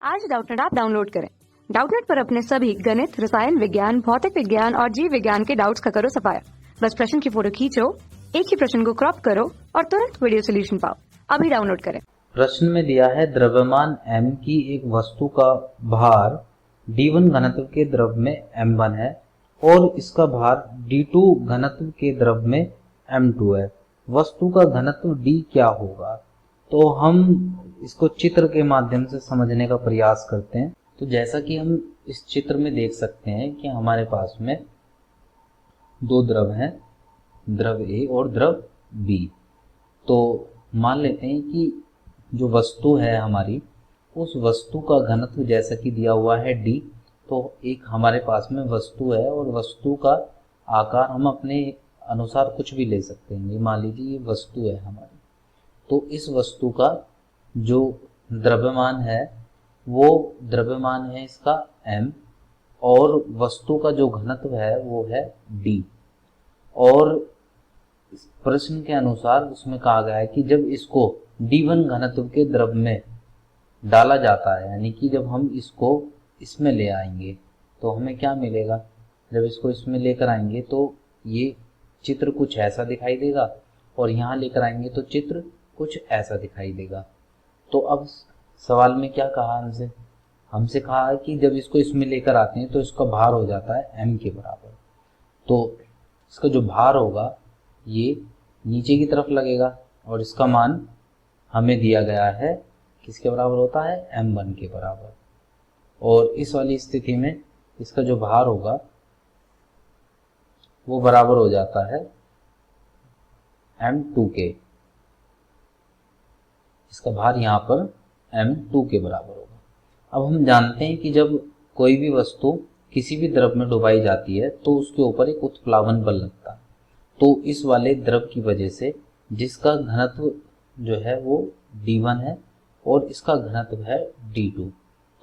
आज Doubtnut app download करें। Doubtnut पर अपने सभी गणित, रसायन विज्ञान, भौतिक विज्ञान और जीव विज्ञान के डाउट्स का करो सफाया। बस प्रश्न की फोटो खींचो, एक ही प्रश्न को क्रॉप करो और तुरंत वीडियो सोल्यूशन पाओ। अभी डाउनलोड करें। प्रश्न में दिया है द्रव्यमान m की एक वस्तु का भार d1 घनत्व के द्रव में m1 है और इसका भार d2 घनत्व के द्रव में m2 है। वस्तु का घनत्व d क्या होगा? तो हम इसको चित्र के माध्यम से समझने का प्रयास करते हैं। तो जैसा कि हम इस चित्र में देख सकते हैं कि हमारे पास में दो द्रव हैं, द्रव A और द्रव B। तो मान लेते हैं कि जो वस्तु है हमारी, उस वस्तु का घनत्व जैसा कि दिया हुआ है d, तो एक हमारे पास में वस्तु है और वस्तु का आकार हम अपने अनुसार कुछ भी ले सकते हैं। मान लीजिए ये वस्तु है हमारी, तो इस वस्तु का जो द्रव्यमान है वो द्रव्यमान है इसका m और वस्तु का जो घनत्व है वो है d। और इस प्रश्न के अनुसार उसमें कहा गया है कि जब इसको d1 घनत्व के द्रव में डाला जाता है, यानी कि जब हम इसको इसमें ले आएंगे तो हमें क्या मिलेगा। जब इसको इसमें लेकर आएंगे तो ये चित्र कुछ ऐसा दिखाई देगा और यहाँ लेकर आएंगे तो चित्र कुछ ऐसा दिखाई देगा। तो अब सवाल में क्या कहा हमसे कहा है कि जब इसको इसमें लेकर आते हैं तो इसका भार हो जाता है m के बराबर। तो इसका जो भार होगा ये नीचे की तरफ लगेगा और इसका मान हमें दिया गया है किसके बराबर होता है, m1 के बराबर। और इस वाली स्थिति में इसका जो भार होगा वो बराबर हो जाता है m2 के। इसका भार यहाँ पर m2 के बराबर होगा। अब हम जानते हैं कि जब कोई भी वस्तु किसी भी द्रव में डुबाई जाती है तो उसके ऊपर एक उत्प्लावन बल लगता है। तो इस वाले द्रव की वजह से जिसका घनत्व जो है वो d1 है और इसका घनत्व है d2,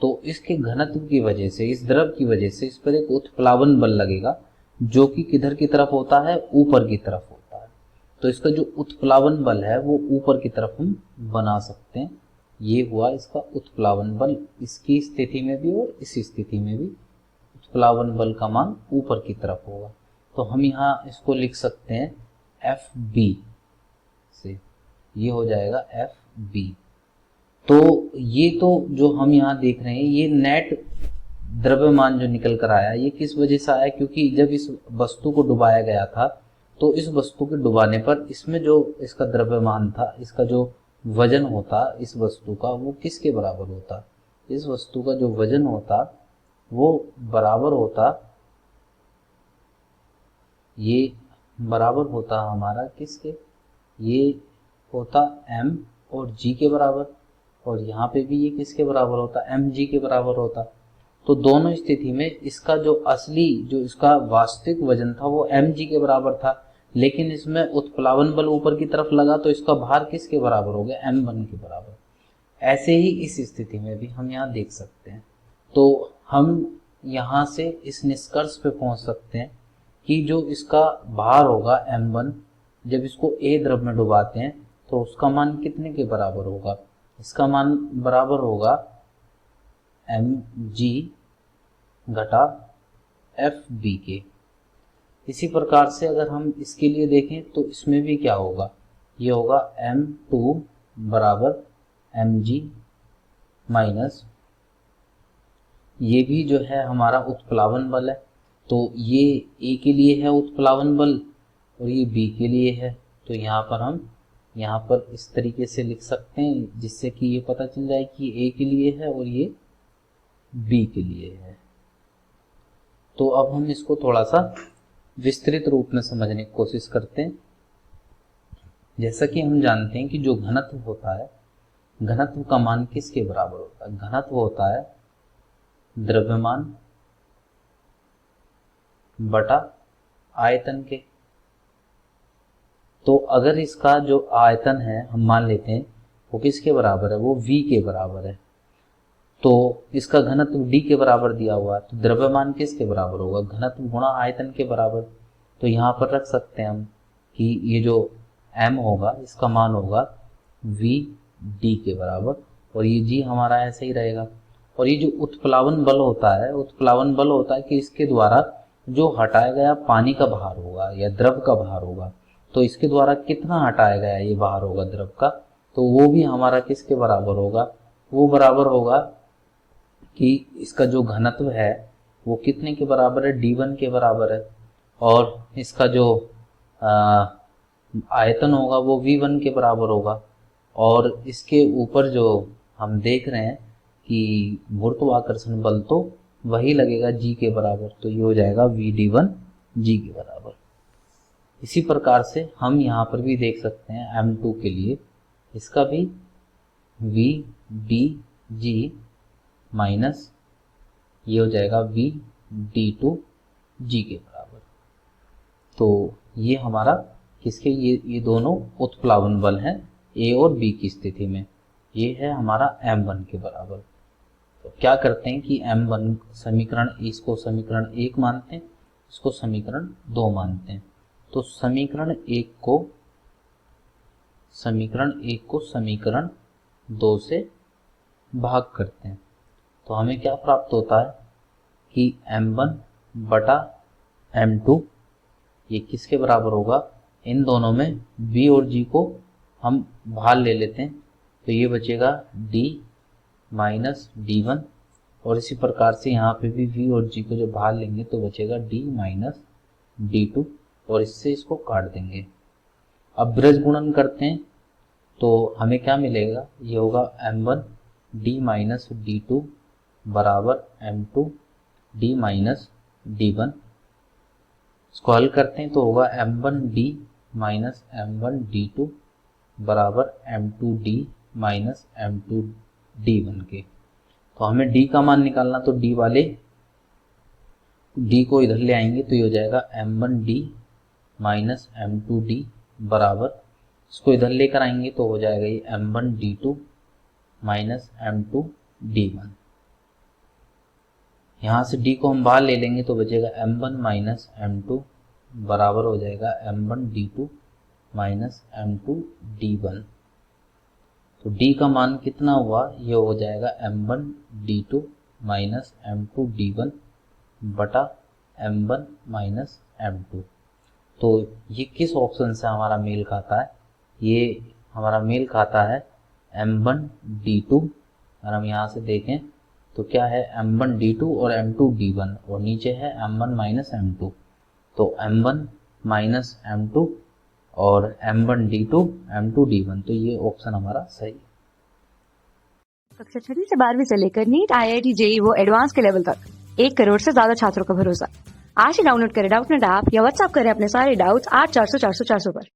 तो इसके घनत्व की वजह से, इस द्रव की वजह से इस पर एक उत्प्लावन बल लगेगा जो कि किधर की तरफ होता है, ऊपर की तरफ होता है। तो इसका जो उत्प्लावन बल है वो ऊपर की तरफ हम बना सकते हैं। ये हुआ इसका उत्प्लावन बल, इसकी स्थिति में भी और इस स्थिति में भी उत्प्लावन बल का मान ऊपर की तरफ होगा। तो हम यहाँ इसको लिख सकते हैं FB से, ये हो जाएगा FB। तो ये तो जो हम यहाँ देख रहे हैं ये नेट द्रव्यमान जो निकल कर आया, ये किस वजह से आया, क्योंकि जब इस वस्तु को डुबाया गया था तो इस वस्तु के डुबाने पर इसमें जो इसका द्रव्यमान था, इसका जो वजन होता इस वस्तु का, वो किसके बराबर होता, इस वस्तु का जो वजन होता वो बराबर होता, ये बराबर होता हमारा किसके, ये होता m और g के बराबर, और यहाँ पे भी ये किसके बराबर होता, mg के बराबर होता। तो दोनों स्थिति में इसका जो असली, जो इसका वास्तविक वजन था वो mg के बराबर था, लेकिन इसमें उत्प्लावन बल ऊपर की तरफ लगा तो इसका भार किसके बराबर हो गया, m1 के बराबर। ऐसे ही इस स्थिति में भी हम यहाँ देख सकते हैं। तो हम यहाँ से इस निष्कर्ष पे पहुंच सकते हैं कि जो इसका भार होगा m1, जब इसको A द्रव में डुबाते हैं तो उसका मान कितने के बराबर होगा, इसका मान बराबर होगा mg घटा FB के। इसी प्रकार से अगर हम इसके लिए देखें तो इसमें भी क्या होगा, ये होगा m2 बराबर mg माइनस, ये भी जो है हमारा उत्प्लावन बल है, तो ये A के लिए है उत्प्लावन बल और ये B के लिए है। तो यहाँ पर हम यहाँ पर इस तरीके से लिख सकते हैं जिससे कि ये पता चल जाए कि A के लिए है और ये B के लिए है। तो अब हम इसको थोड़ा सा विस्तृत रूप में समझने की कोशिश करते हैं। जैसा कि हम जानते हैं कि जो घनत्व होता है, घनत्व का मान किसके बराबर होता है, घनत्व होता है द्रव्यमान बटा आयतन के। तो अगर इसका जो आयतन है हम मान लेते हैं वो किसके बराबर है, वो V के बराबर है, तो इसका घनत्व D के बराबर दिया हुआ है, तो द्रव्यमान किसके बराबर होगा, घनत्व गुणा आयतन के बराबर। तो यहाँ पर रख सकते हैं हम कि ये जो m होगा इसका मान होगा V D के बराबर और ये G हमारा ऐसे ही रहेगा। और ये जो उत्प्लावन बल होता है, उत्प्लावन बल होता है कि इसके द्वारा जो हटाया गया पानी का भार होगा या द्रव का भार होगा, तो इसके द्वारा कितना हटाया गया ये भार होगा द्रव का, तो वो भी हमारा किसके बराबर होगा, वो बराबर होगा कि इसका जो घनत्व है वो कितने के बराबर है, d1 के बराबर है, और इसका जो आयतन होगा वो v1 के बराबर होगा, और इसके ऊपर जो हम देख रहे हैं कि गुरुत्वाकर्षण बल तो वही लगेगा g के बराबर, तो ये हो जाएगा vd1 g के बराबर। इसी प्रकार से हम यहाँ पर भी देख सकते हैं m2 के लिए, इसका भी vdg माइनस ये हो जाएगा vd2 g के बराबर। तो ये हमारा किसके, ये दोनों उत्प्लावन बल हैं A और B की स्थिति में, ये है हमारा m1 के बराबर। तो क्या करते हैं कि m1 समीकरण, इसको समीकरण 1 मानते हैं, इसको समीकरण 2 मानते हैं। तो समीकरण 1 को समीकरण 2 से भाग करते हैं, तो हमें क्या प्राप्त होता है कि m1 बटा m2 ये किसके बराबर होगा, इन दोनों में b और g को हम भाग ले लेते हैं, तो ये बचेगा d माइनस d1, और इसी प्रकार से यहाँ पे भी v और g को जो भाग लेंगे तो बचेगा d माइनस d2, और इससे इसको काट देंगे। अब ब्रज गुणन करते हैं तो हमें क्या मिलेगा, ये होगा m1 d माइनस d2 बराबर m2 d माइनस d1। इसको हल करते हैं तो होगा m1 d minus m1 d2 बराबर m2 d minus m2 d1 के। तो हमें d का मान निकालना, तो d वाले d को इधर ले आएंगे तो ये हो जाएगा m1 d minus m2 d बराबर, इसको इधर लेकर आएंगे तो हो जाएगा ये m1 d2 minus m2 d1। यहाँ से d को हम बाहर ले लेंगे तो बचेगा m1 माइनस m2 बराबर हो जाएगा m1 d2 minus m2 d1। तो d का मान कितना हुआ, ये हो जाएगा m1 d2 minus m2 d1 बटा m1 माइनस m2। तो ये किस ऑप्शन से हमारा मेल खाता है, ये हमारा मेल खाता है m1 d2। अगर हम यहाँ से देखें तो क्या है m1 d2 और m2 d1, और नीचे है m1 माइनस m2, तो m1 माइनस m2 और m1 d2 m2 d1, तो ये ऑप्शन हमारा सही है। कक्षा 6वीं से 12वीं से लेकर नीट, IIT, JEE वो एडवांस के लेवल तक 1 करोड़ से ज्यादा छात्रों का भरोसा। आज ही डाउनलोड करें डाउटनेट ऐप या व्हाट्सएप करें अपने सारे डाउट्स 8400 400 400 पर।